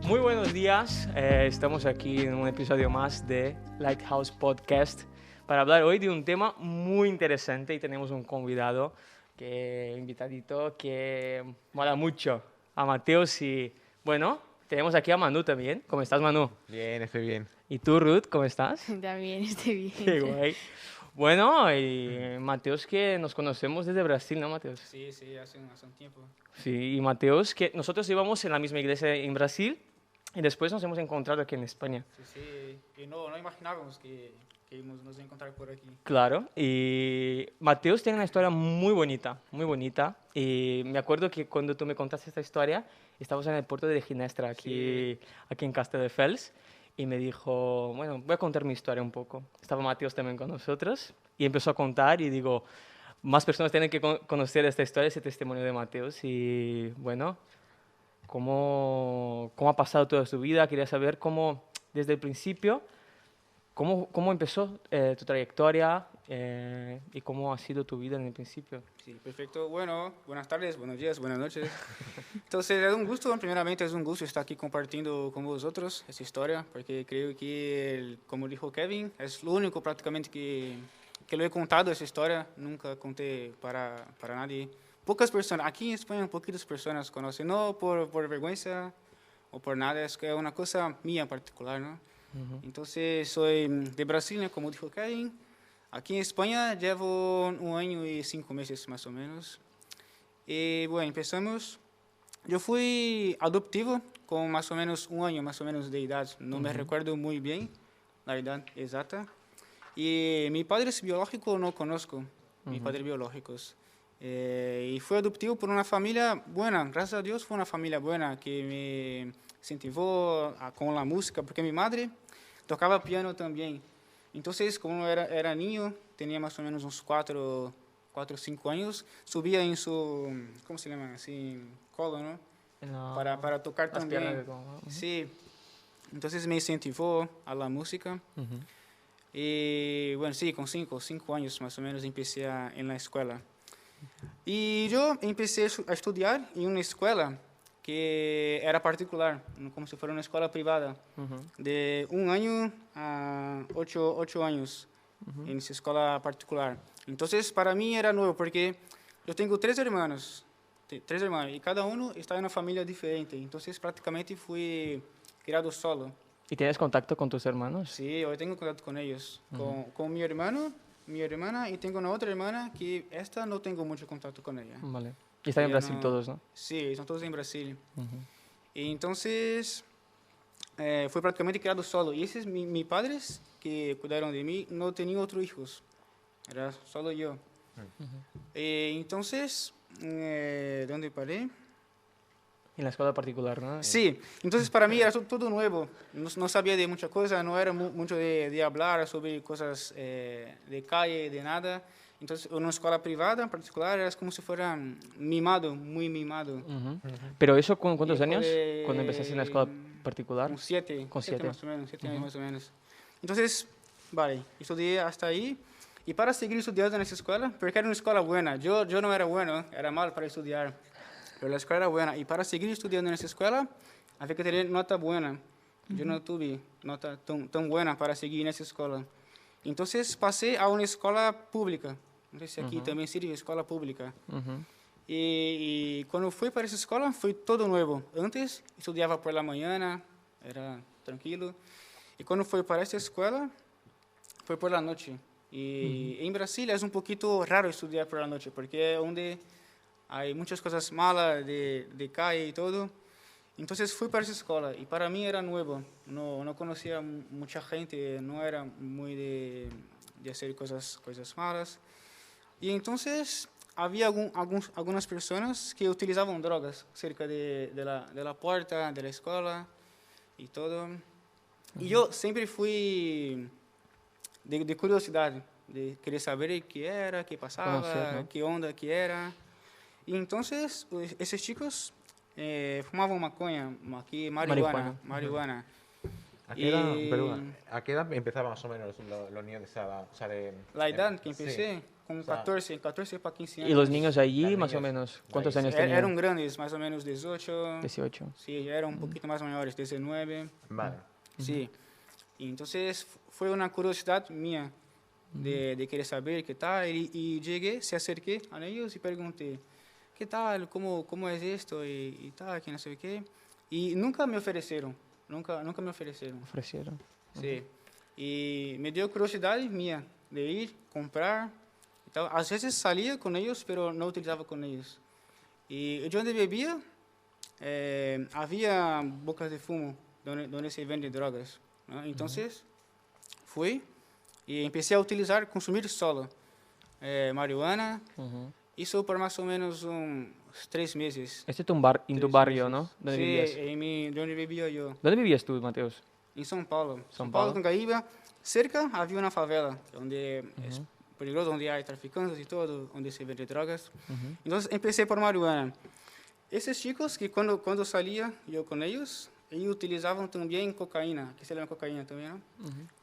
Muy buenos días, estamos aquí en un episodio más de Lighthouse Podcast para hablar hoy de un tema muy interesante y tenemos un invitadito que mola mucho, a Mateos y bueno, tenemos aquí a Manu también. ¿Cómo estás, Manu? Bien, estoy bien. ¿Y tú, Ruth, cómo estás? También estoy bien. Qué guay. Bueno, y Mateos que nos conocemos desde Brasil, ¿no, Mateos? Sí, sí, hace un tiempo. Sí, y Mateos que nosotros íbamos en la misma iglesia en Brasil y después nos hemos encontrado aquí en España. Sí, sí, y no imaginábamos que íbamos a nos encontrar por aquí. Claro, y Mateos tiene una historia muy bonita, muy bonita. Y me acuerdo que cuando tú me contaste esta historia, estábamos en el puerto de Ginestra, aquí en Castelldefels, y me dijo, bueno, voy a contar mi historia un poco. Estaba Mateos también con nosotros, y empezó a contar, y digo, más personas tienen que conocer esta historia, ese testimonio de Mateos, y bueno, cómo ha pasado toda su vida. Quería saber cómo, desde el principio, cómo empezó tu trayectoria y cómo ha sido tu vida en el principio. Sí, perfecto. Bueno, buenas tardes, buenos días, buenas noches. Entonces, es un gusto, primeramente es un gusto estar aquí compartiendo con vosotros esta historia, porque creo que, como dijo Kevin, es lo único prácticamente que lo he contado esa historia, nunca conté para nadie. Pocas personas, aquí en España, poquitas personas conocen, no por vergüenza o por nada, es que es una cosa mía particular, ¿no? Entonces, soy de Brasil, como dijo Kevin. Aquí en España llevo 1 año y 5 meses más o menos. Y bueno, empezamos. Yo fui adoptivo con más o menos 1 año más o menos de edad. No me recuerdo muy bien la edad exacta. Y mi padre biológico no conozco, mis padres biológicos. Y fui adoptivo por una familia buena, gracias a Dios fue una familia buena que me incentivó con la música, porque mi madre tocaba piano también. Entonces, como era niño, tenía más o menos unos 4 o 5 años, subía en su, ¿cómo se llama? Así, colo, ¿no? Para tocar también. Sí, entonces me incentivó a la música. Y bueno, sí, con 5 años más o menos empecé en la escuela. Y yo empecé a estudiar en una escuela que era particular, como si fuera una escuela privada, de 1 año a 8 años, en esa escuela particular. Entonces, para mí era nuevo, porque yo tengo 3 hermanos, y cada uno está en una familia diferente. Entonces, prácticamente fui criado solo. ¿Y tienes contacto con tus hermanos? Sí, yo tengo contacto con ellos, con mi hermano, mi hermana, y tengo una otra hermana que esta no tengo mucho contacto con ella. Vale. Y están en Brasil todos, ¿no? Sí, están todos en Brasil. Y entonces, fui prácticamente criado solo. Y esos mis padres que cuidaron de mí no tenían otros hijos. Era solo yo. Entonces, ¿dónde paré? En la escuela particular, ¿no? Sí, entonces para mí era todo nuevo. No sabía de mucha cosa, no era mucho de hablar sobre cosas de calle, de nada. Entonces, en una escuela privada en particular, era como si fuera mimado, muy mimado. ¿Pero eso con cuántos años? Cuando empezaste en la escuela particular. Con 7. Con 7 más o menos, 7 años más o menos. Entonces, vale, estudié hasta ahí. Y para seguir estudiando en esa escuela, porque era una escuela buena. Yo no era bueno, era mal para estudiar. Pero la escuela era buena. Y para seguir estudiando en esa escuela, había que tener nota buena. Yo no tuve nota tan buena para seguir en esa escuela. Entonces pasé a una escuela pública. No sé si aquí también sirve escuela pública. Y cuando fui para esa escuela fue todo nuevo. Antes estudiaba por la mañana, era tranquilo. Y cuando fui para esta escuela, fue por la noche. Y en Brasil es un poquito raro estudiar por la noche, porque es donde hay muchas cosas malas de calle y todo. Entonces fui para esa escuela y para mí era nuevo. No conocía mucha gente, no era muy de hacer cosas malas. Y entonces había algunas personas que utilizaban drogas cerca de la puerta de la escuela y todo. Y yo siempre fui de curiosidad, de querer saber qué era, qué pasaba, Conocer, ¿no? qué onda, qué era. Y entonces esos chicos fumaban maconha, aquí marihuana. ¿A qué edad, perdona, ¿a qué edad empezaba más o menos los niños de esa edad? O sea, La edad que empecé, con sea, 14 para 15 años. ¿Y los niños allí, Las más o niñas, menos? ¿Cuántos raíces. años tenían? Eran grandes, más o menos 18. 18. Sí, eran un poquito más mayores, 19. Vale. Sí. Y entonces fue una curiosidad mía de querer saber qué tal. Y llegué, se acerqué a ellos y pregunté, ¿qué tal? ¿Cómo es esto? Y tal, que no sé qué. Y nunca me ofrecieron, nunca me ofrecieron. Ofrecieron. Sí. Y me dio curiosidad mía de ir, comprar y tal. A veces salía con ellos, pero no utilizaba con ellos. Y yo donde bebía, había bocas de fumo donde se venden drogas, ¿no? Entonces, fui y empecé a utilizar, consumir solo marihuana. Ujú. Isso por más o menos uns 3 meses. Este es en tu 3 barrio, meses. ¿no? ¿Dónde Sí, vivías? donde vivía yo, ¿Dónde vivías tú, Mateus? em São Paulo. São São Paulo, Paulo. Tungaíba. Cerca havia uma favela, onde é peligroso, onde há traficantes e todo, onde se vende drogas. Então, comecei por marihuana. Esses chicos que quando saía eu com eles utilizavam também cocaína, que se chama cocaína também, não?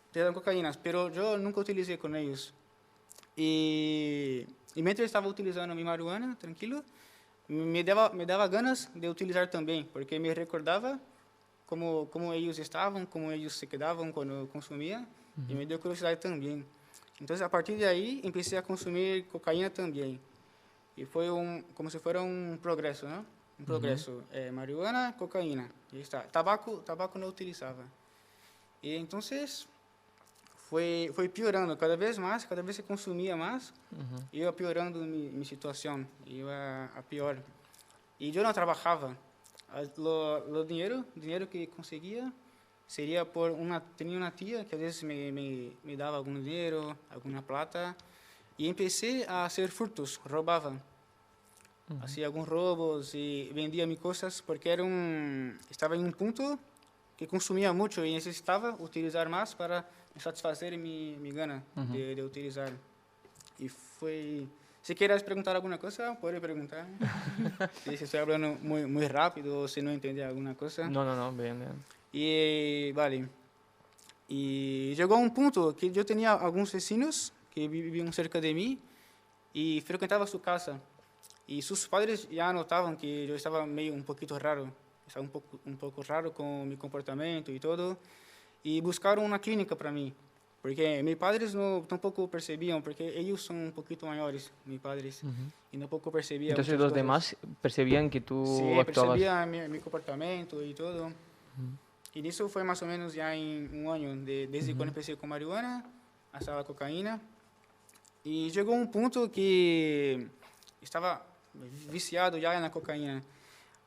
Utilizavam cocaína, mas eu nunca utilizei com eles. E enquanto eu estava utilizando minha marihuana, tranquilo, me dava ganas de utilizar também, porque me recordava como eles estavam, como eles se quedavam quando eu consumia, e me deu curiosidade também. Então, a partir daí, comecei a consumir cocaína também. E foi como se fosse um progresso, né? Um progresso. Marihuana, cocaína. E está. Tabaco não utilizava. E então, foi piorando cada vez mais, cada vez se consumia mais, ia piorando minha situação, ia a pior. E eu não trabalhava. O dinheiro que conseguia seria tinha uma tia que às vezes me dava algum dinheiro, alguma plata, e comecei a fazer furtos, roubava. Hacía alguns roubos e vendia minhas coisas porque estava em ponto que consumia muito e necessitava utilizar mais para satisfazer minha gana de utilizar. E foi... Se queres perguntar alguma coisa, pode perguntar. Se estou falando muito rápido ou se não entender alguma coisa. No, bien, bien. E, vale. E chegou um ponto que eu tinha alguns vecinos que viviam cerca de mim e frequentava sua casa. E seus padres já notavam que eu estava meio um pouquinho raro. Estava um pouco raro com meu comportamento e tudo. E buscaram uma clínica para mim. Porque meus padres tampouco percebiam, porque eles são um pouquinho maiores, meus padres, e tampouco percebiam. Entonces los demás percibían que tú sí, actuabas. percebia meu comportamento e tudo. E nisso foi mais ou menos já em um ano, desde quando comecei com marihuana, até a cocaína. E chegou um ponto que estava viciado já na cocaína.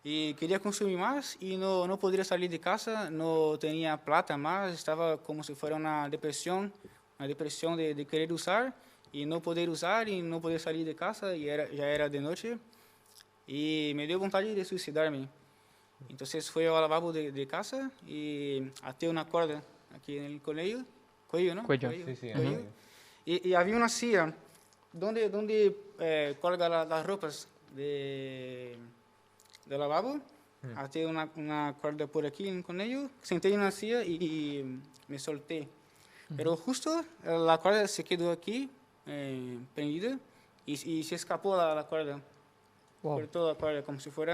E queria consumir mais e não poderia sair de casa, não tinha plata mais, estava como se fosse uma depressão de querer usar e não poder usar e não poder sair de casa, e já era de noite. E me deu vontade de suicidar-me. Então, fui ao lavabo de casa e atei uma corda aqui no cuello, não? Cuello. Sí, sí. Cuello. E havia uma silla donde colga as roupas do lavabo. Atei uma corda por aqui com ele, sentei na silla e me soltei. Pero justo a corda se quedou aqui, prendida, e se escapou a corda. Wow. Cortou a corda como se fosse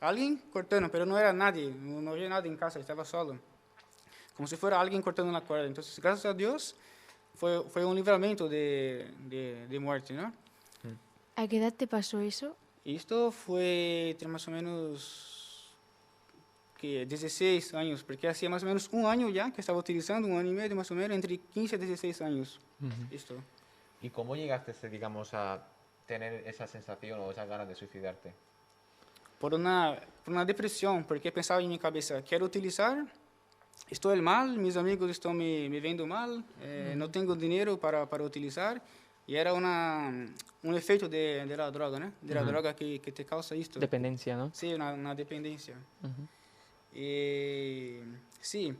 alguém cortando, pero não era nadie, não havia nada em casa, estava solo. Como se fosse alguém cortando na corda. Então, graças a Deus, foi um livramento de morte, não? ¿A qué edad te pasó eso? Isto foi ter mais ou menos 16 anos, porque hacía mais ou menos um ano já que estava utilizando, um ano e meio mais ou menos, entre 15 e 16 anos. Isto. ¿Y cómo llegaste, digamos, a tener esa sensación o esas ganas de suicidarte? Por uma depressão, porque pensava em minha cabeça, quero utilizar, estou mal, meus amigos estão me vendo mal, não tenho dinheiro para utilizar, e era um efeito da droga, né? Da droga que te causa isto. Dependencia, ¿no? Sim, na dependência. E sim.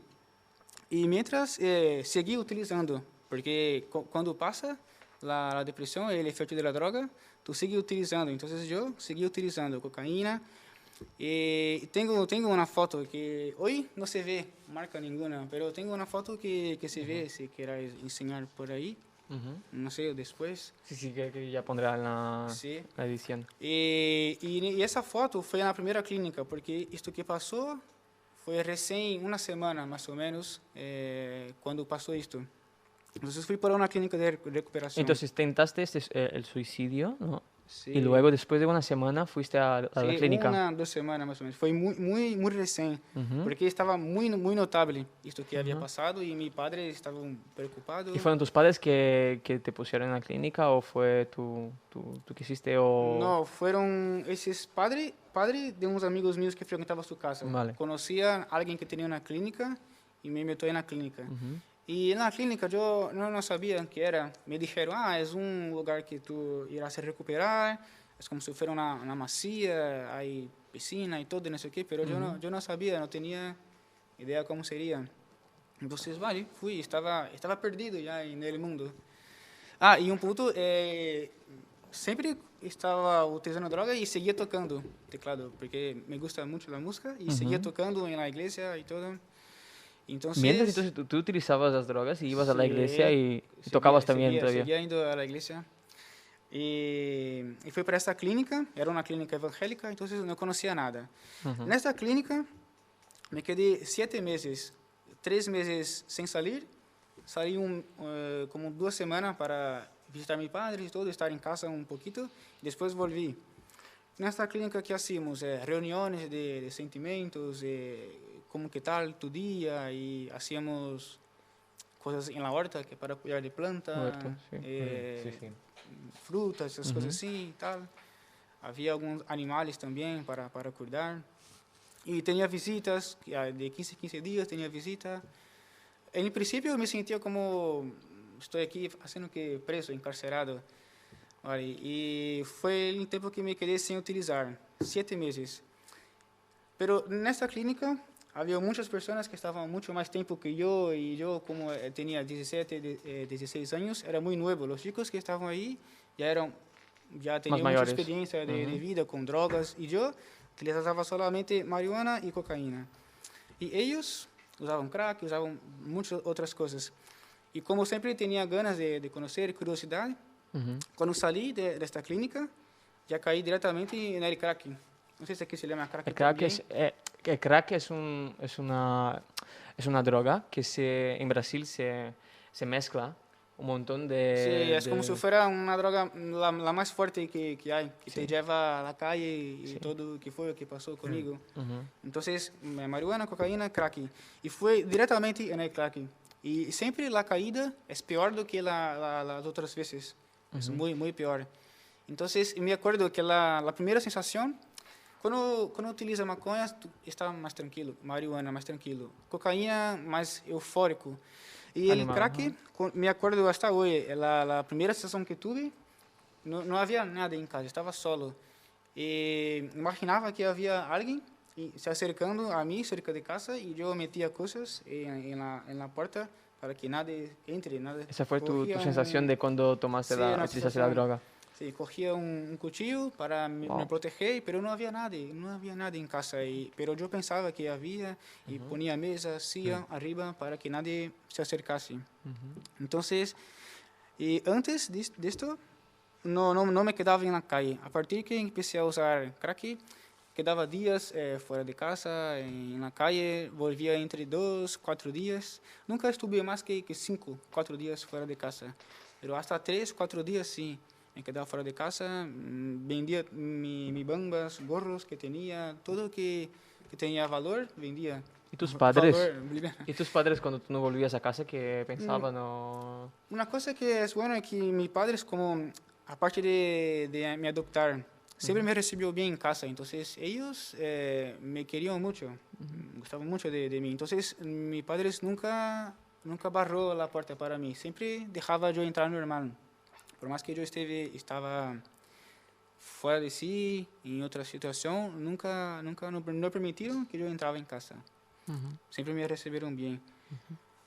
E mientras segui utilizando, porque quando passa a depressão, o efeito da droga, tu sigue utilizando. Então, eu segui utilizando cocaína. E tenho uma foto que hoje não se vê marca nenhuma, mas tenho uma foto que se vê, se queres ensinar por aí. Ujú. no sé, después. Sí, que ya pondrá en Sí. la edición. E essa foto foi na primeira clínica, porque isto que passou foi recém uma semana, mais ou menos, quando passou isto. Então, fui para uma clínica de recuperação. Entonces tentaste el suicidio, ¿no? Sí. Y luego, después de una semana, fuiste a la Sí, clínica. 2 semanas mais ou menos. Foi muito recém, Ujú. porque estava muito notável isto que havia passado e meu padre estavam preocupados. ¿Y fueron tus padres que te pusieron en la clínica o fue tú quisiste o...? Não, foram esses padre de uns amigos meus que frequentavam sua casa. Vale. Conhecia alguém que tinha uma clínica e me meteu na clínica. Ujú. E na clínica eu não sabia o que era. Me disseram, é lugar que tu irás se recuperar, é como se fosse uma macia, aí piscina e todo, não sei o quê, mas eu não sabia, não tinha ideia como seria. Então, vale, fui, estava perdido já no mundo. E um ponto, sempre estava utilizando droga e seguia tocando teclado, porque me gusta muito a música e seguia tocando na igreja e todo. Entonces, Mientras, entonces tú utilizabas las drogas y ibas a la sí, iglesia y tocabas también todavía. Seguía indo a la iglesia. E fui para essa clínica, era uma clínica evangélica, então não conhecia nada. Nessa clínica, me quedei 7 meses, 3 meses sem sair, saí como 2 semanas para visitar meu padre e todo, estar em casa um pouquinho, depois volvi. Nesta clínica que hacíamos reuniões de sentimentos, como que tal tu dia, e hacíamos coisas em la horta, que é para cuidar de planta, Huerta, sí. Sí. frutas, essas coisas assim e tal. Havia alguns animais também para cuidar. E tinha visitas, de 15 dias tinha visita. Em princípio, eu me sentia como, estou aqui fazendo que preso, encarcerado. E foi um tempo que me quedei sem utilizar, 7 meses. Pero nessa clínica havia muitas pessoas que estavam muito mais tempo que eu, e eu, como tinha 17, 16 anos, era muito novo. Os chicos que estavam aí já tinham muita experiência de vida com drogas, e eu utilizava solamente marihuana e cocaína. E eles usavam crack, usavam muitas outras coisas. E como sempre tinha ganas de conhecer, curiosidade, quando saí desta clínica, já caí diretamente no crack. Não sei se aqui se chama crack. El crack es una droga que en Brasil se mezcla un montón de... Sí, es como si fuera una droga la más fuerte que hay, que te lleva a la calle y todo que fue lo que pasó conmigo. Entonces, marihuana, cocaína, crack. Y fue directamente en el crack. Y siempre la caída es peor do que las otras veces. Es muy, muy peor. Entonces, me acuerdo que la primera sensación... Quando utiliza maconha, está mais tranquilo. Marihuana, mais tranquilo. Cocaína, mais eufórico. E o crack, me acordo até hoje, a primeira sensação que tive, não havia nada em casa, estava solo. E imaginava que havia alguém se acercando a mim, cerca de casa, e eu metia coisas na porta para que nada entre, nada. Esa fue tu sensación de cuando utilizaste la droga. Sí, cogía un cuchillo para me proteger, pero no había nada en casa. Pero yo pensaba que había y ponía mesa, silla arriba para que nadie se acercase. Entonces, antes de esto, no me quedaba en la calle. A partir que empecé a usar crack, quedaba días fuera de casa, en la calle, volvía entre 2, 4 días. Nunca estuve más que 5, 4 días fuera de casa. Pero hasta 3, 4 días sí. Me quedaba fuera de casa, vendía mis bambas, gorros que tenía, todo que tenía valor, vendía. ¿Y tus padres? ¿Y tus padres cuando tú no volvías a casa qué pensaban? Una cosa que es buena es que mis padres, como aparte de me adoptar, siempre me recibió bien en casa. Entonces ellos me querían mucho, gustaban mucho de mí. Entonces mis padres nunca barró la puerta para mí, siempre dejaba yo entrar normal. Por más que yo estaba fuera de sí, en otra situación, nunca no permitieron que yo entraba en casa. Siempre me recibieron bien.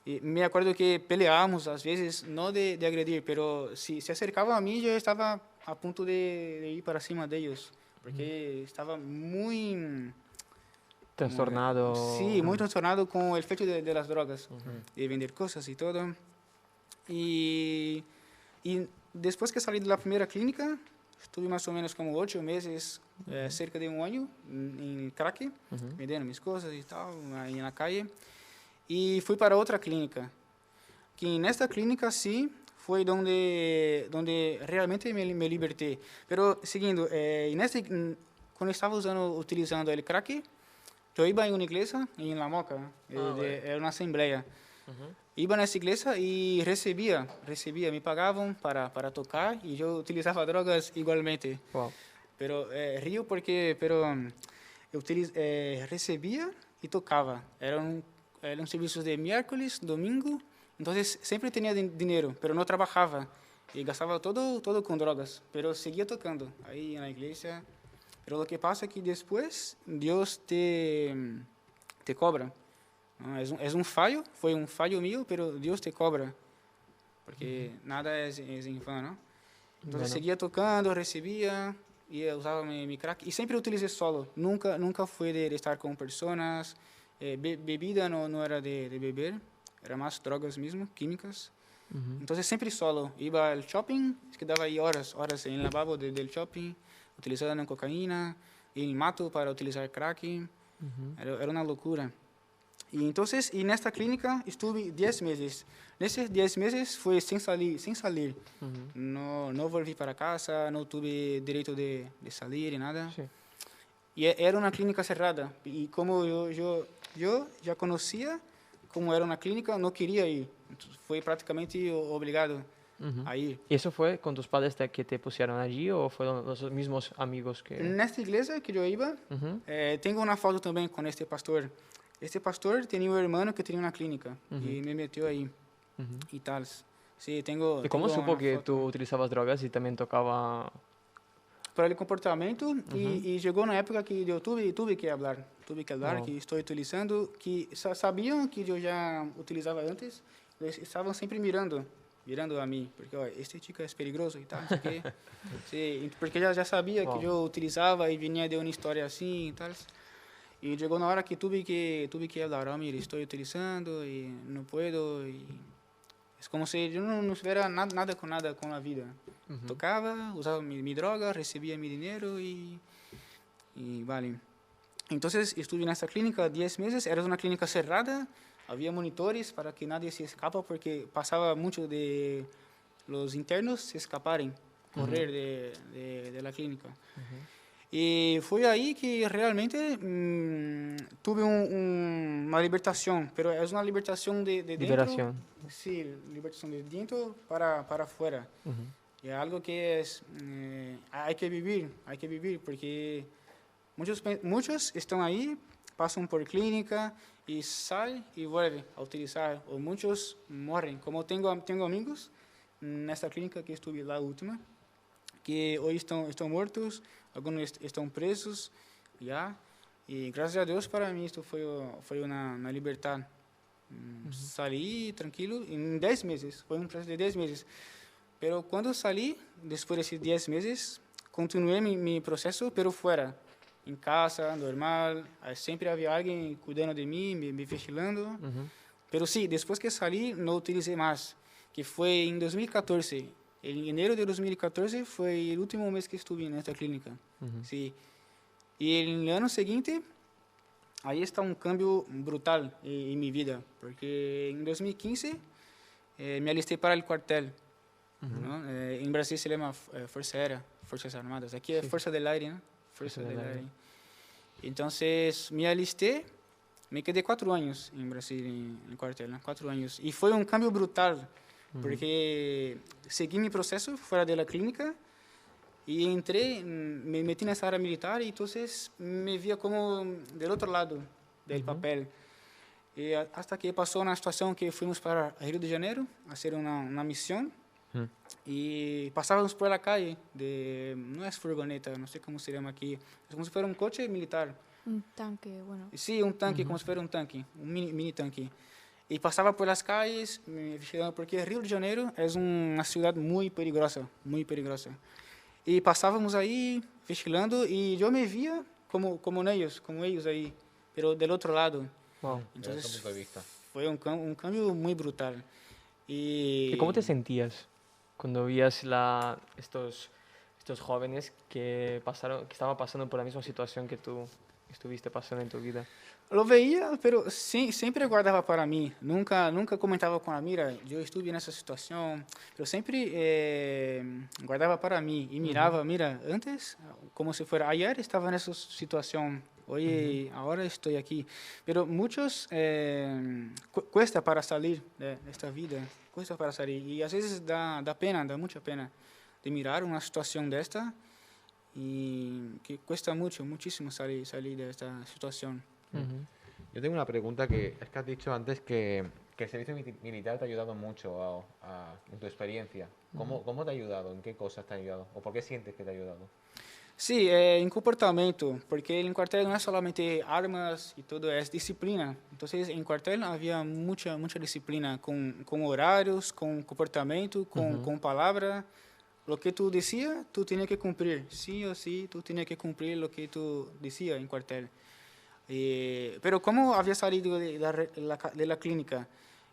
Y me acuerdo que peleábamos a veces, no de agredir, pero si se acercaban a mí, yo estaba a punto de ir para cima de ellos, porque estaba muy... Trastornado. Sí, muy trastornado con el efecto de las drogas, de vender cosas y todo. Y Y después que salí de la primera clínica, estuve más o menos como 8 meses, cerca de un año, en Craque, vendiendo mis cosas y tal, ahí en la calle. Y fui para otra clínica, que en esta clínica sí fue donde realmente me liberté. Pero, siguiendo, cuando estaba utilizando el Craque, yo iba en una iglesia, en La Moca, era una asamblea. Iba nessa igreja e recebia, me pagavam para tocar e eu utilizava drogas igualmente. Wow. Pero rio porque eu recebia e tocava. Eram serviços de miércoles, domingo, então sempre tinha dinheiro, pero não trabalhava e gastava todo com drogas, pero seguia tocando aí na igreja. Pero o que passa é que depois Deus te cobra. Es un fallo, fue un fallo mío, pero Dios te cobra, porque nada es en vano, ¿no? Entonces seguía tocando, recibía, y usaba mi crack, y siempre utilicé solo, nunca fue de estar con personas, bebida no era de beber, era más drogas mismo, químicas. Entonces siempre solo, iba al shopping, quedaba ahí horas en el lavabo del shopping, utilizando cocaína, y mato para utilizar crack, era una locura. Y entonces, en esta clínica estuve 10 meses. Nesses 10 meses fue sin salir. No volví para casa, no tuve derecho de salir y nada. Sí. Y era una clínica cerrada. Y como yo ya conocía cómo era una clínica, no quería ir. Entonces, fue prácticamente obligado a ir. ¿Y eso fue con tus padres que te pusieron allí o fueron los mismos amigos que...? En esta iglesia que yo iba, tengo una foto también con este pastor. Este pastor tenía un hermano que tenía una clínica y me metió ahí y tal. Sí, tengo. ¿Y cómo supo que tú utilizabas drogas y también tocaba? Por el comportamiento y llegó una época que yo tuve que hablar, que estoy utilizando, que sabían que yo ya utilizaba antes, estaban siempre mirando a mí, porque este chico es peligroso y tal, así que, sí, porque ya sabía que yo utilizaba y venía de una historia así y tal. Y llegó una hora que tuve que hablar, mire, estoy utilizando y no puedo. Y es como si yo no tuviera nada con la vida. Tocaba, usaba mi droga, recibía mi dinero y vale. Entonces estuve en esta clínica 10 meses, era una clínica cerrada, había monitores para que nadie se escapa porque pasaba mucho de los internos se escaparen, correr de la clínica. Y fue ahí que realmente tuve una libertación, pero es una libertación de dentro. Liberación. Sí, libertación de dentro para afuera. Y es algo que hay que vivir, porque muchos están ahí, pasan por clínica y salen y vuelven a utilizar, o muchos mueren. Como tengo amigos en esta clínica que estuve la última, que hoy están muertos, algunos están presos, ya. Y gracias a Dios para mí esto fue una libertad. Salí tranquilo en 10 meses, fue un proceso de 10 meses. Pero cuando salí, después de esos 10 meses, continué mi proceso, pero fuera, en casa, normal. Siempre había alguien cuidando de mí, me vigilando. Pero sí, después que salí, no utilicé más, que fue en 2014. En enero de 2014 fue el último mes que estuve en esta clínica. Sí. Y en el año siguiente, ahí está un cambio brutal en mi vida, porque en 2015 me alisté para el cuartel. ¿No? En Brasil se llama Fuerza Aérea, Fuerzas Armadas. Aquí es Fuerza del Aire, ¿no? Fuerza del Aire. Entonces me alisté, me quedé 4 años en Brasil, en el cuartel, ¿no? 4 años. Y fue un cambio brutal, porque seguí mi proceso fuera de la clínica y entré, me metí en esa área militar y entonces me vi como del otro lado del papel. Y hasta que pasó una situación que fuimos para Río de Janeiro a hacer una misión y pasábamos por la calle, no es furgoneta, no sé cómo se llama aquí, es como si fuera un coche militar. Un tanque, bueno. Sí, un tanque, como si fuera un tanque, un mini tanque. Y pasaba por las calles, porque Río de Janeiro es una ciudad muy peligrosa, muy peligrosa. Y pasábamos ahí vigilando y yo me veía como ellos ahí, pero del otro lado. Wow. Entonces fue un cambio muy brutal. ¿Y cómo te sentías? cuando veías estos jóvenes que estaban pasando por la misma situación que tú estuviste pasando en tu vida? Lo veía, pero siempre guardaba para mí. Nunca comentaba con la mira, yo estuve en esa situación, pero siempre guardaba para mí y miraba, mira, antes, como si fuera ayer, estaba en esa situación. Hoy, ahora estoy aquí. Pero muchos cuesta para salir de esta vida, cuesta para salir. Y a veces da pena, da mucha pena de mirar una situación de esta y que cuesta muchísimo salir de esta situación. Ujú. Yo tengo una pregunta que es que has dicho antes que el servicio militar te ha ayudado mucho en tu experiencia. ¿Cómo te ha ayudado? ¿En qué cosas te ha ayudado? ¿O por qué sientes que te ha ayudado? Sí, en comportamiento, porque en cuartel no es solamente armas y todo, es disciplina. Entonces, en cuartel había mucha disciplina, con horarios, con comportamiento, con palabra. Lo que tú decías, tú tenías que cumplir. Sí o sí, tú tenías que cumplir lo que tú decías en cuartel. Pero como había salido de la clínica,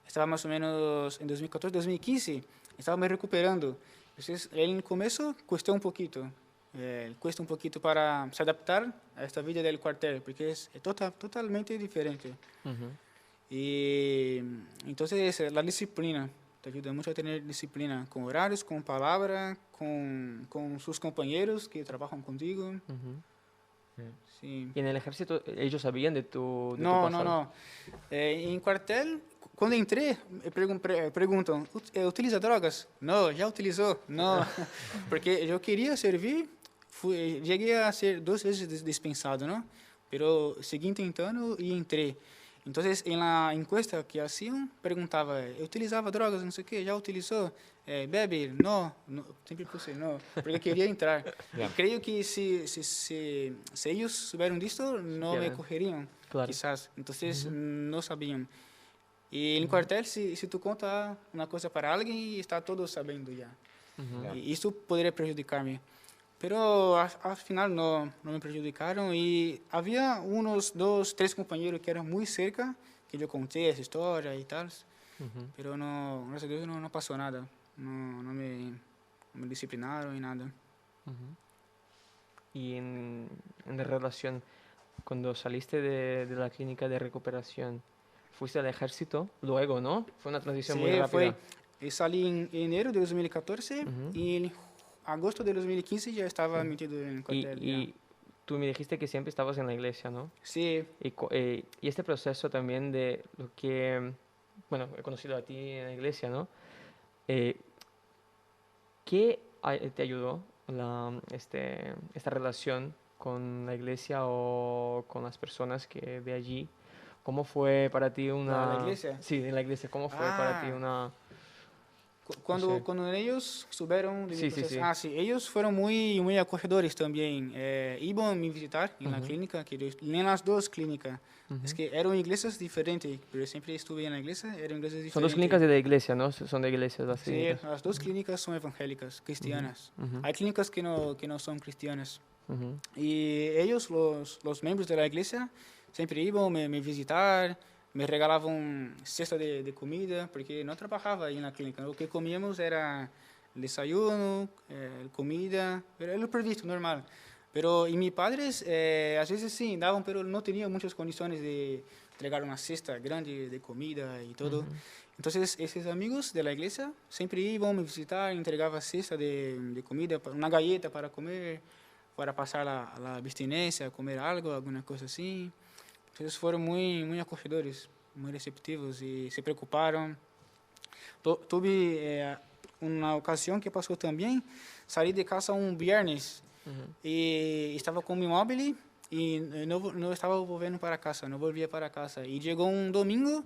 estaba más o menos en 2014, 2015, estaba me recuperando. Entonces, en el comienzo costó un poquito. Cuesta un poquito para se adaptar a esta vida del cuartel, porque es totalmente diferente. Ujú. Y entonces la disciplina te ayuda mucho a tener disciplina con horarios, con palabra, con sus compañeros que trabajan contigo. Ujú. Sí. ¿Y en el ejército ellos sabían de tu No, pasado? no. En cuartel, cuando entré, me preguntan, ¿utiliza drogas? No, ya utilizó. No, porque yo quería servir, llegué a ser 2 veces dispensado, ¿no? Pero seguí intentando y entré. Entonces, en la encuesta que hacían, preguntaba, ¿utilizaba drogas? No sé qué, ¿ya utilizó? ¿Bebe? No, siempre puse no, porque quería entrar. Ya. Creo que si ellos supieran esto, no me Ya. cogerían, Claro. quizás. Entonces, no sabían. Y en el cuartel, si tú contas una cosa para alguien, está todo sabiendo ya. Ujú. Ya. Y eso podría perjudicarme. Pero al final no me perjudicaron y había unos 2, 3 compañeros que eran muy cerca, que yo conté esa historia y tal, Ujú. pero no, gracias a Dios no pasó nada, no me disciplinaron y nada. Ujú. Y en la relación, cuando saliste de la clínica de recuperación, fuiste al ejército, luego, ¿no? Fue una transición Sí, muy rápida. salí en enero de 2014 Ujú. y en agosto de 2015 ya estaba Sí. metido en el Y, cuartel. Ya. y tú me dijiste que siempre estabas en la iglesia, ¿no? Sí, Y este proceso también de lo que, bueno, he conocido a ti en la iglesia, ¿no? Eh, ¿Qué te ayudó esta relación con la iglesia o con las personas que de allí? ¿Cómo fue para ti la iglesia. Sí, en la iglesia, ¿cómo fue para ti Ah, una... No Cuando, sé. cuando ellos subieron de mi Sí, sí, proceso, sí. sí, ellos fueron muy acogedores también. Iban a me visitar en la Ujú, clínica, en las 2 clínicas. Es ujú. que eran iglesias diferentes, pero yo siempre estuve en la iglesia, eran iglesias Son dos diferentes. clínicas de la iglesia, ¿no? Son de iglesias las Sí, clínicas. las 2 clínicas son evangélicas, cristianas. Ujú, Hay clínicas que no son cristianas. ujú, Y ellos, los miembros de la iglesia, siempre iban a me visitar, me regalaban cesta de comida, porque no trabajaba ahí en la clínica. Lo que comíamos era el desayuno, comida, era lo previsto, normal. Pero y mis padres, a veces sí, daban, pero no tenían muchas condiciones de entregar una cesta grande de comida y todo. ujú, Entonces, esos amigos de la iglesia siempre iban a me visitar, entregaban cesta de comida, una galleta para comer, para pasar la abstinencia, comer algo, alguna cosa así. Entonces fueron muy acogedores, muy receptivos y se preocuparon. Tuve una ocasión que pasó también, salí de casa un viernes ujú. y estaba con mi móvil y no estaba volviendo para casa, no volvía para casa. Y llegó un domingo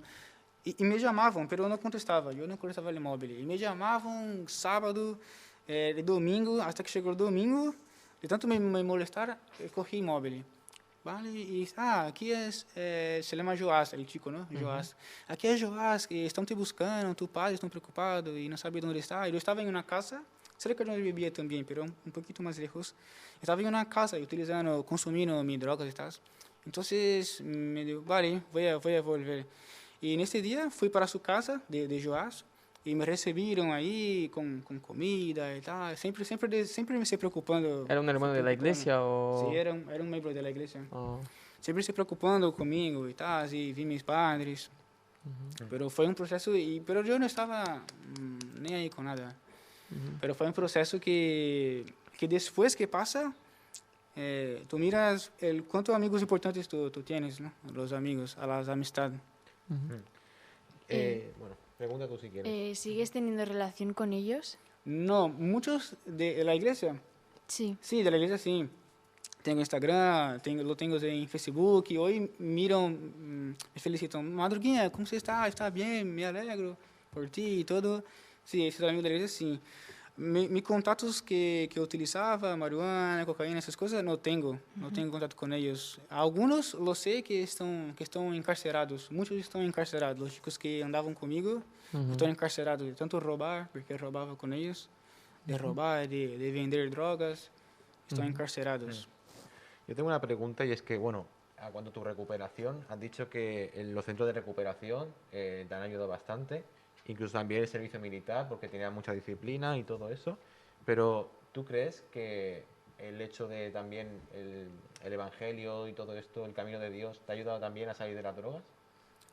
y me llamavam, pero eu não contestava o móvel. E me llamavam sábado, de domingo, até que chegou o domingo, de tanto me molestar, eu cogí o móvel. Vale, e aqui se chama Joás, ele chico, não? Joás. Aqui é Joás, que estão te buscando, tu padre estão preocupados e não sabem onde está. Eu estava em uma casa, cerca de onde vivia também, pero um pouquinho mais lejos. Estava em uma casa, utilizando, consumindo minhas drogas e tal. Então, me deu, vale, vou volver. Y en este día fui para su casa de Joás y me recibieron ahí con comida y tal. Siempre me se preocupando. ¿Era un hermano de la iglesia o...? Sí, era un miembro de la iglesia. Oh, Siempre se preocupando conmigo y tal, y vi mis padres. Pero fue un proceso, pero yo no estaba ni ahí con nada. Pero fue un proceso que después que pasa, tú miras cuántos amigos importantes tú tienes, ¿no? Los amigos, a las amistades. Bueno, pregunta tú si quieres. ¿Sigues teniendo relación con ellos? No, muchos de la iglesia. Sí. Sí, de la iglesia sí. Tengo Instagram, lo tengo en Facebook, y hoy miran, me felicitan. Madruguinha, ¿cómo você está? ¿Está bien? Me alegro por ti y todo. Sí, esos amigos de la iglesia sí. Mis contactos que utilizaba, marihuana, cocaína, esas cosas, no tengo contacto con ellos. Algunos lo sé que están encarcerados, muchos están encarcerados. Los chicos que andaban conmigo están encarcerados de tanto robar, porque robaba con ellos, de robar, de vender drogas, están encarcerados. Yo tengo una pregunta y es que, bueno, a cuanto a tu recuperación, has dicho que en los centros de recuperación te han ayudado bastante, incluso también el servicio militar, porque tenía mucha disciplina y todo eso, pero ¿tú crees que el hecho de también el evangelio y todo esto, el camino de Dios, te ha ayudado también a salir de las drogas?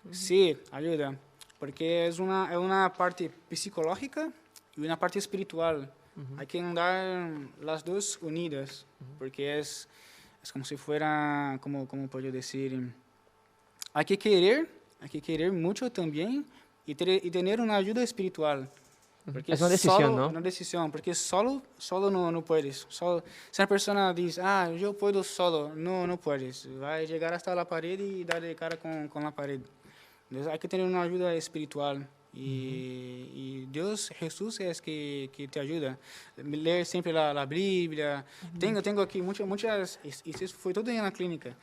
Sí, ayuda, porque es una parte psicológica y una parte espiritual. Hay que andar las dos unidas, porque es como si fuera, como puedo decir, hay que querer mucho también y tener una ayuda espiritual. Porque es una decisión, ¿no? Una decisión, porque solo no puedes. Si una persona dice, yo puedo solo, no puedes. Va a llegar hasta la pared y dar de cara con la pared. Entonces hay que tener una ayuda espiritual. Y Dios, Jesús es que te ayuda. Leer siempre la Biblia. Tengo aquí muchas, y eso fue todo en la clínica.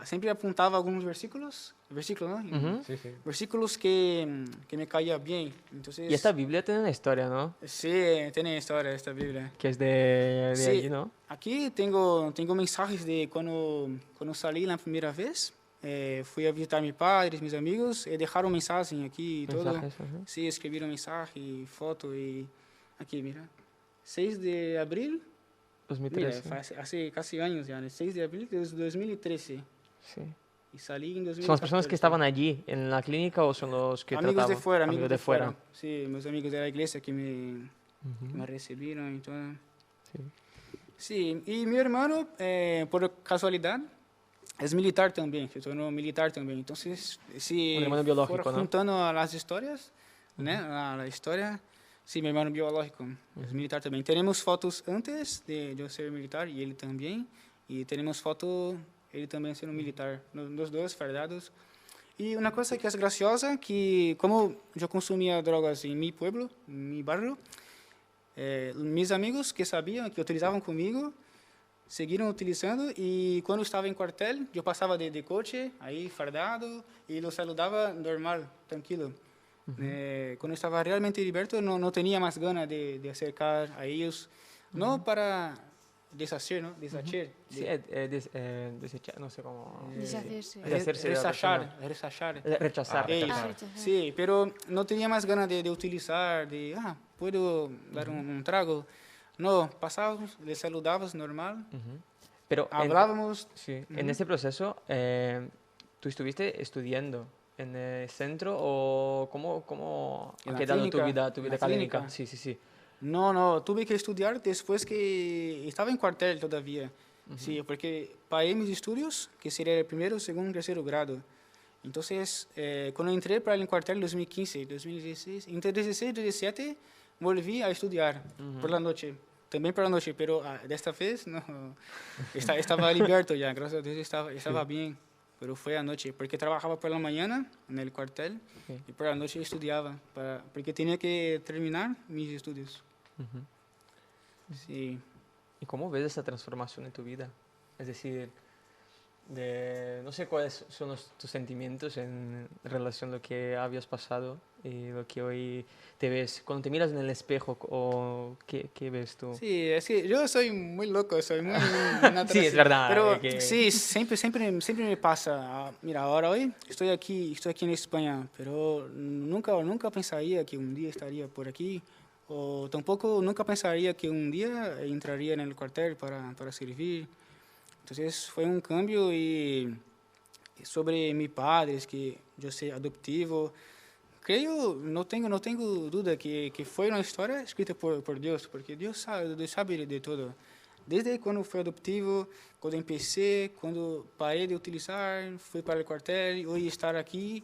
Siempre apuntaba algunos versículos, ¿no? Sí, sí. Versículos que me caían bien. Entonces, y esta Biblia tiene una historia, ¿no? Sí, tiene historia esta Biblia. Que es de Sí, allí, ¿no? Aquí tengo mensajes de cuando salí la primera vez. Fui a visitar a mis padres, mis amigos, y dejaron mensaje aquí y todo. Mensajes, ajá. Sí, escribieron mensaje, foto y aquí, mira. 6 de abril, 2013. mira, hace casi años ya, ¿no? 6 de abril de 2013. Sí. Y salí en 2014. ¿Son las personas que estaban allí en la clínica o son los que amigos trataban? de fuera, Amigos de fuera. Sí, mis amigos de la iglesia que me recibieron y todo. Sí. Sí, y mi hermano, por casualidad, es militar también, se tornó militar también. Entonces, si Un hermano biológico, fuera ¿no? juntando a las historias, ¿no? A la historia, sí, mi hermano biológico es militar también. Tenemos fotos antes de yo ser militar y él también. Y tenemos fotos, él también siendo militar, los dos fardados. Y una cosa que es graciosa, que como yo consumía drogas en mi pueblo, en mi barrio, mis amigos que sabían, que utilizaban conmigo, seguiram utilizando e quando estava em quartel, eu passava de coche, aí fardado, e los saludava normal, tranquilo. Quando estava realmente liberto, não tinha mais ganas de acercar a eles, não para deshacer, ¿no? Deshacer. Sí, desechar, no sé cómo... Deshacerse. Deshacerse de la persona. Rechazar. Rechazar. Ellos. Ah, rechazar. Sí, pero no tenía más ganas de utilizar, puedo dar un trago. No, pasábamos, le saludábamos normal, Pero hablábamos. Sí. En ese proceso, ¿tú estuviste estudiando en el centro o cómo En ha la quedado tu clínica, vida en la académica? clínica. Sí, sí, sí. No, tuve que estudiar después que estaba en cuartel todavía. Sí, porque paré mis estudios, que sería el primero, segundo, tercero grado. Entonces, cuando entré para el cuartel en 2015, 2016, entre 16 y 17, volví a estudiar por la noche. También por la noche, pero de esta vez no. Estaba abierto ya, gracias a Dios estaba bien. Pero fue anoche, porque trabajaba por la mañana en el cuartel y por la noche estudiaba, porque tenía que terminar mis estudios. Sí. ¿Y cómo ves esa transformación en tu vida? Es decir, no sé cuáles son tus sentimientos en relación a lo que habías pasado y lo que hoy te ves. Cuando te miras en el espejo, o ¿qué ves tú? Sí, es que yo soy muy loco, soy muy natural. Sí, es verdad. Pero sí, siempre me pasa. Mira, ahora hoy estoy aquí en España, pero nunca pensaría que un día estaría por aquí, o tampoco nunca pensaría que un día entraría en el cuartel para servir. Entonces fue un cambio y sobre mi padre, es que yo soy adoptivo. Creo, no tengo duda que fue una historia escrita por Dios, porque Deus sabe de todo. Desde quando fui adoptivo, quando empecé, quando parei de utilizar, fui para o quartel e hoje estar aqui.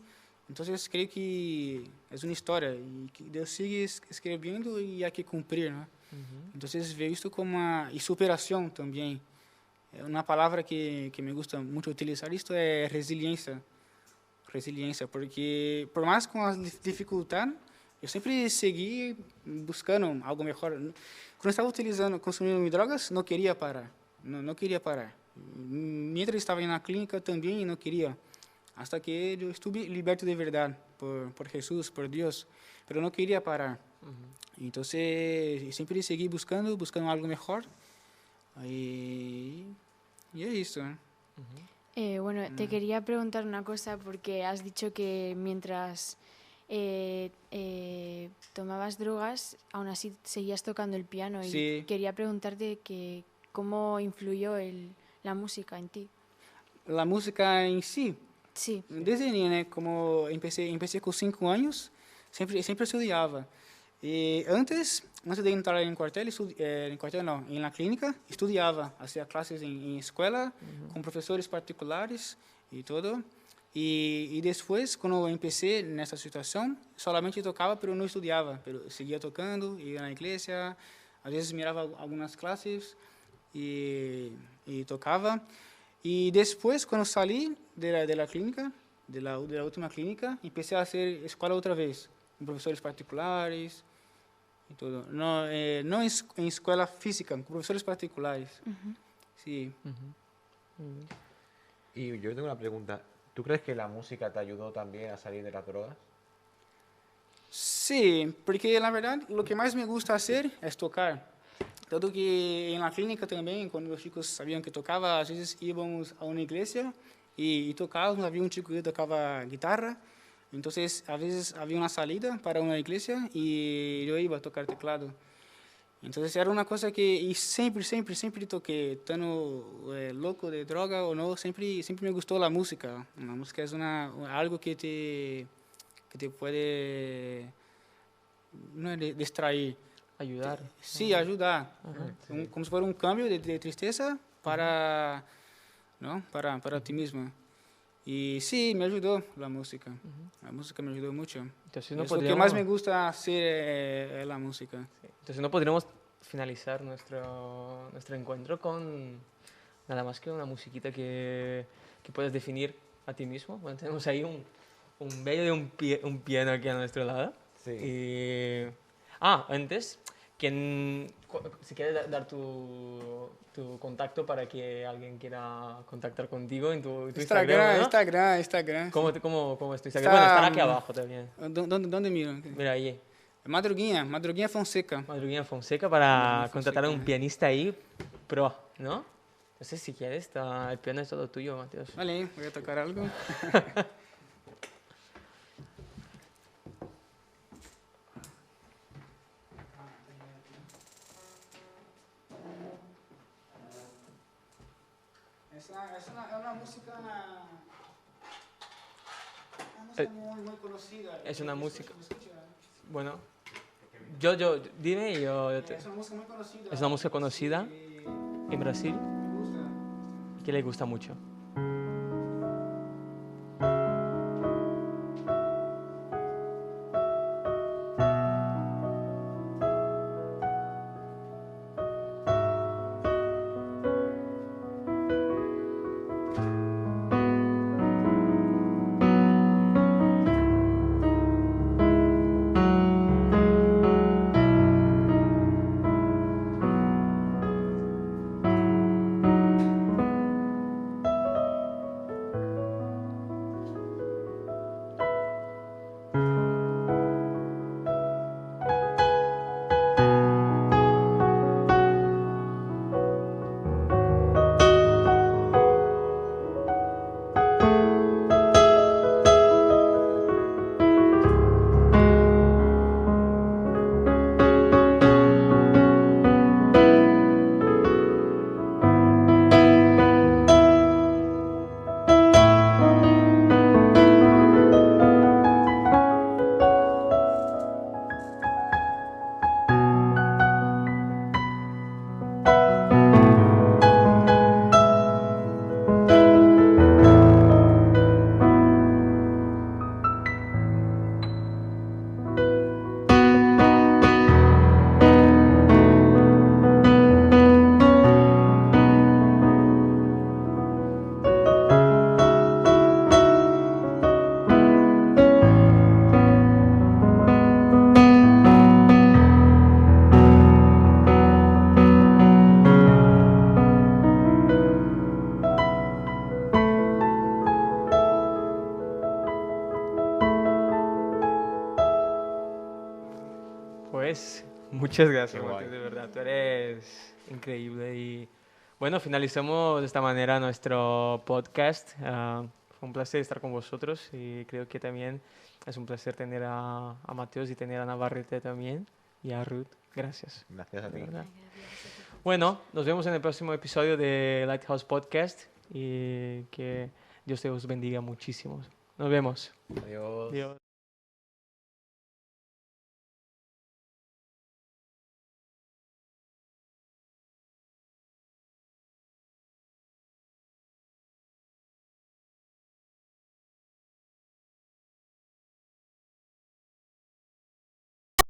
Então, creio que é uma história e que Deus sigue escrevendo e há que cumprir, né? Então, vejo isto como uma superação também. É uma palavra que me gusta muito utilizar, isto é resiliência. Resiliência, porque por mais com as dificuldades, eu sempre segui buscando algo melhor. Quando estava consumindo drogas, não queria parar. Não queria parar. Mientras estava na clínica também não queria. Hasta que eu estive liberto de verdade por Jesus, por Deus, mas não queria parar. Então, sempre segui buscando algo melhor. E é isso, né? Bueno, te quería preguntar una cosa porque has dicho que mientras tomabas drogas, aún así seguías tocando el piano y Sí. quería preguntarte cómo influyó la música en ti. A música em si, Sí, desde niño, né? Como empecé com 5 anos, sempre estudava. E antes de entrar em quartel, na clínica, estudava, fazia classes em escola, com professores particulares e tudo. E depois, quando eu comecei nessa situação, solamente tocava, mas não estudava. Eu seguia tocando, ia na igreja, às vezes mirava algumas classes e tocava. E depois, quando saí da clínica, da última clínica, comecei a fazer escola outra vez, com professores particulares e tudo. Não em escola física, com professores particulares. Sim. Y yo tengo una pregunta. ¿Tú crees que la música te ayudó también a salir de las drogas? Sim, porque na verdade o que mais me gusta fazer é tocar. Tanto que na clínica também, quando os chicos sabiam que tocava, às vezes íamos a uma igreja e tocávamos. Havia um chico que tocava guitarra, então às vezes havia uma saída para uma igreja e eu ia tocar teclado. Então era uma coisa que sempre toquei, tanto louco de droga ou não, sempre me gostou a música. A música é algo que te pode não é distrair. Ayudar. Sí, ayudar. Como si fuera un cambio de tristeza para ti mismo. Y sí, me ayudó la música. La música me ayudó mucho. Entonces no Es lo que podríamos, más me gusta hacer es la música. entonces no podríamos finalizar nuestro encuentro con nada más que una musiquita que puedes definir a ti mismo. Bueno, tenemos ahí un bello de un piano aquí a nuestro lado. Sí. Y... antes, si quieres dar tu contacto para que alguien quiera contactar contigo en tu Instagram, ¿no? Instagram. ¿Cómo es tu Instagram? Bueno, estará aquí abajo también. ¿Dónde miro? Mira ahí. Madruguinha Fonseca. Madruguinha Fonseca para contratar a un pianista ahí pro, ¿no? No sé si quieres, el piano es todo tuyo, Mateos. Vale, voy a tocar algo. Es una música muy conocida. Es una música. ¿Lo escucha? Bueno, dime y yo Es una música muy conocida. Es una música conocida Y en Brasil me gusta. y que le gusta mucho. Pues muchas gracias, Qué guay. Mateo, de verdad, tú eres increíble. Y bueno, finalizamos de esta manera nuestro podcast. Fue un placer estar con vosotros y creo que también es un placer tener a Mateos y tener a Navarrete también y a Ruth. Gracias. Gracias a de ti. verdad. Bueno, nos vemos en el próximo episodio de Lighthouse Podcast y que Dios te os bendiga muchísimo. Nos vemos. Adiós. Adiós.